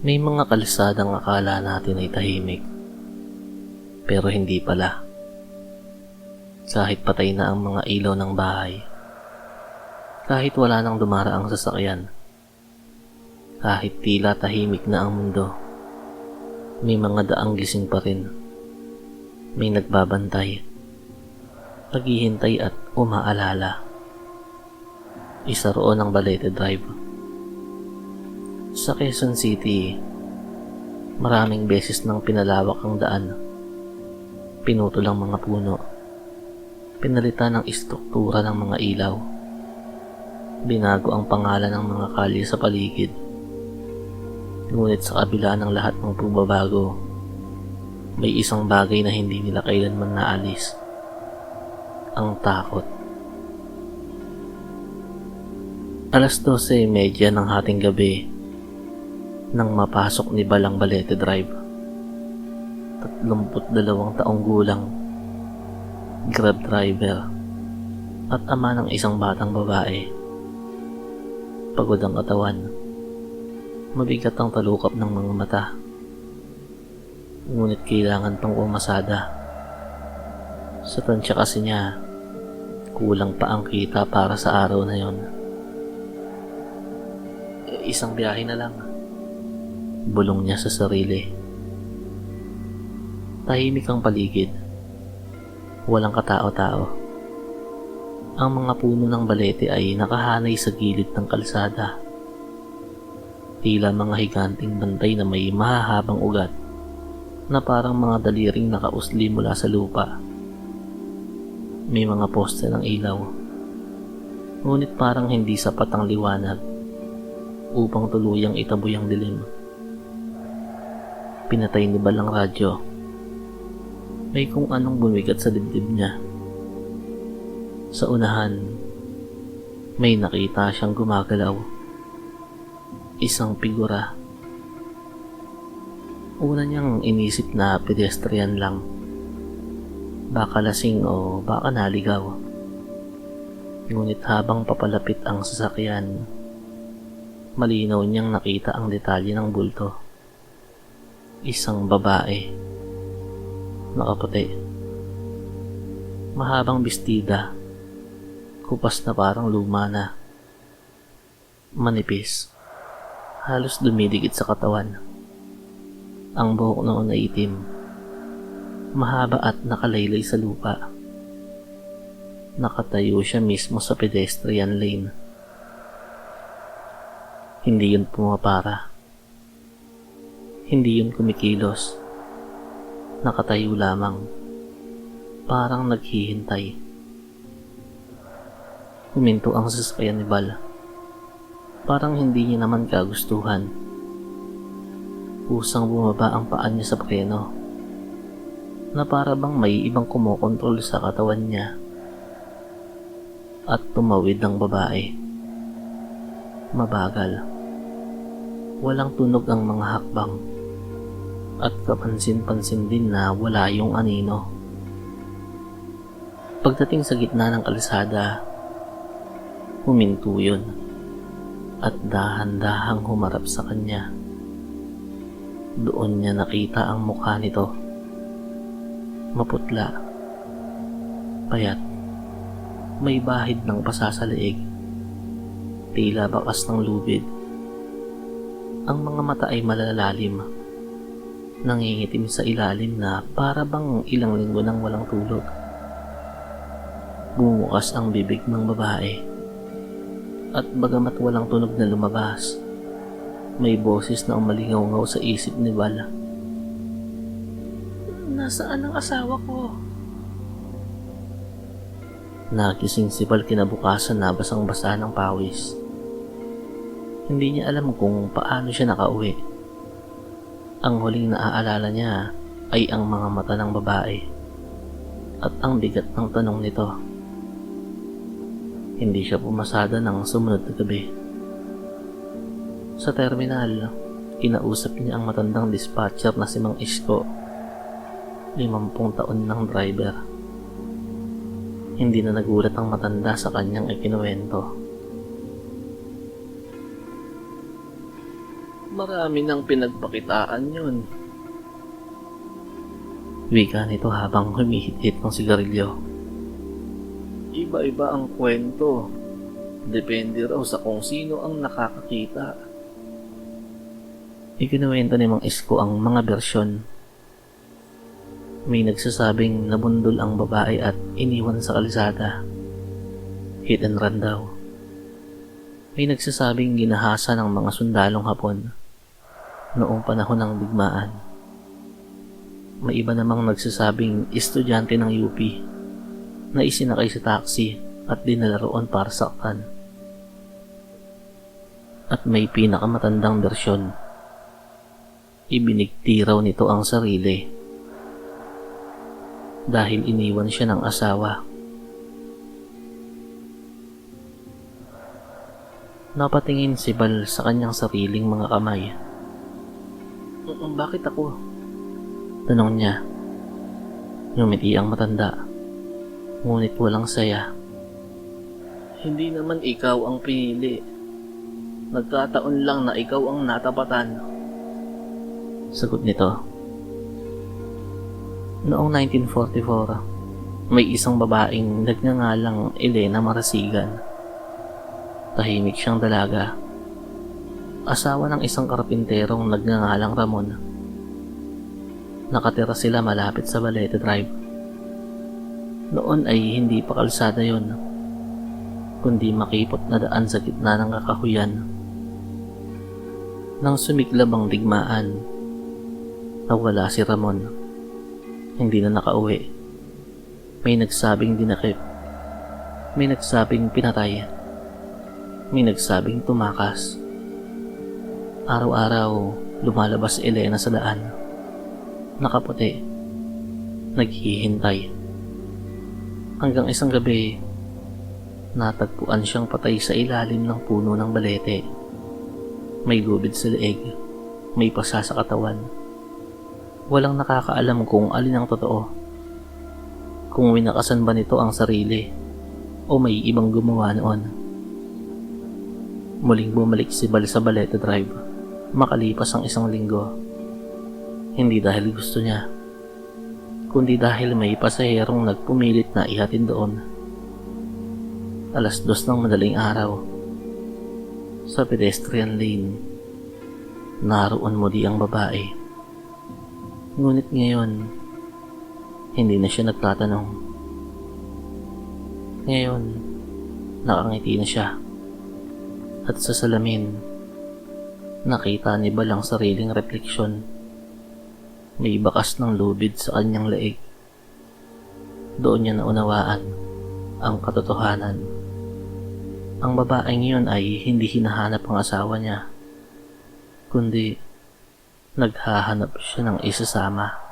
May mga kalsadang akala natin ay tahimik, pero hindi pala. Kahit patay na ang mga ilaw ng bahay, kahit wala nang dumaraang sasakyan, kahit tila tahimik na ang mundo, may mga daang gising pa rin. May nagbabantay, naghihintay at umaalala. Isa roon ang Balete Drive. Sa Quezon City, maraming beses nang pinalawak ang daan. Pinutol ang mga puno, pinalitan ang istruktura ng mga ilaw, binago ang pangalan ng mga kalye sa paligid. Ngunit sa kabila ng lahat ng pagbabago, may isang bagay na hindi nila kailanman naalis: ang takot. 12:30 ng hating gabi nang mapasok ni Balang Balete Drive. 32 taong gulang, grab driver, at ama ng isang batang babae. Pagod ang katawan, mabigat ang talukap ng mga mata, ngunit kailangan pang umasada. Sa tansya kasi niya, kulang pa ang kita para sa araw na yon. Isang biyahe na lang, bulong niya sa sarili. Tahimik ang paligid, walang katao-tao. Ang mga puno ng balete ay nakahanay sa gilid ng kalsada, tila mga higanting bantay na may mahahabang ugat na parang mga daliring nakausli mula sa lupa. May mga poste ng ilaw, ngunit parang hindi sapat ang liwanag upang tuluyang itaboy ang dilim. Pinatay ni Balang radyo. May kung anong bumigat sa dibdib niya. Sa unahan, may nakita siyang gumagalaw. Isang figura. Una niyang inisip na pedestrian lang. Baka lasing o baka naligaw. Ngunit habang papalapit ang sasakyan, malinaw niyang nakita ang detalye ng bulto. Isang babae, nakaputi, mahabang bestida, kupas na parang luma na, manipis, halos dumidikit sa katawan. Ang buhok noon ay itim, mahaba at nakalaylay sa lupa. Nakatayo siya mismo sa pedestrian lane. Hindi yun pumapara. Hindi yun kumikilos. Nakatayo lamang, parang naghihintay. Huminto ang sasakyan ni Bal. Parang hindi niya naman kagustuhan. Kusang bumaba ang paa niya sa preno, na para bang may ibang kumokontrol sa katawan niya. At tumawid ang babae. Mabagal. Walang tunog ang mga hakbang. At kapansin-pansin din na wala yung anino. Pagdating sa gitna ng kalsada, huminto yun at dahan-dahang humarap sa kanya. Doon niya nakita ang mukha nito. Maputla, payat, may bahid ng pasa sa leeg, tila bakas ng lubid. Ang mga mata ay malalalim, nangingitim sa ilalim na para bang ilang linggo nang walang tulog. Bumukas ang bibig ng babae, at bagamat walang tunog na lumabas, may boses na umalingaw-ngaw sa isip ni Bala. Nasaan ang asawa ko? Nagising si Bal kinabukasan na basang-basa ng pawis. Hindi niya alam kung paano siya nakauwi. Ang huling naaalala niya ay ang mga mata ng babae at ang bigat ng tanong nito. Hindi siya pumasada ng sumunod na gabi. Sa terminal, kinausap niya ang matandang dispatcher na si Mang Isko, 50 taon ng driver. Hindi na nagulat ang matanda sa kanyang ikinuwento. Marami nang pinagpakitaan yun. Wika nito habang humihit-hit ng sigarilyo. Iba-iba ang kwento. Depende raw sa kung sino ang nakakakita. Ikinuwento ni Mang Isko ang mga bersyon. May nagsasabing nabundol ang babae at iniwan sa kalsada. Hit and run daw. May nagsasabing ginahasa ng mga sundalong Hapon noong panahon ng digmaan. May iba namang nagsasabing estudyante ng UP na isinakay sa taxi at dinala roon para saktan. At may pinakamatandang bersyon. Ibinigti raw nito ang sarili dahil iniwan siya ng asawa. Napatingin si Bal sa kanyang sariling mga kamay. Bakit ako? Tanong niya. Ngumiti ang matanda, ngunit walang saya. Hindi naman ikaw ang pinili. Nagkataon lang na ikaw ang natapatan. Sagot nito. Noong 1944, may isang babaeng nagngangalang Elena Marasigan. Tahimik siyang dalaga. Asawa ng isang karpinterong nagngangalang Ramon. Nakatira sila malapit sa Balete Drive. Noon ay hindi pa kalsada yon, kundi makipot na daan sa gitna ng kakahuyan. Nang sumiklab ang digmaan, nawala si Ramon. Hindi na nakauwi. May nagsabing dinakip. May nagsabing pinatay. May nagsabing tumakas. Araw-araw, lumalabas si Elena sa daan. Nakaputi. Naghihintay. Hanggang isang gabi, natagpuan siyang patay sa ilalim ng puno ng balete. May gubid sa leeg. May pasa sa katawan. Walang nakakaalam kung alin ang totoo. Kung winakasan ba nito ang sarili o may ibang gumawa noon. Muling bumalik si Bal sa Balete Drive makalipas ang isang linggo. Hindi dahil gusto niya, kundi dahil may pasaherong nagpumilit na ihatid doon. 2:00 ng madaling araw, sa pedestrian lane, naroon muli ang babae. Ngunit ngayon, hindi na siya nagtatanong. Ngayon, nakangiti na siya. At sa salamin, nakita ni Bal ang sariling refleksyon. May bakas ng lubid sa kanyang leeg. Doon niya naunawaan ang katotohanan. Ang babaeng iyon ay hindi hinahanap ang asawa niya, kundi naghahanap siya ng isasama.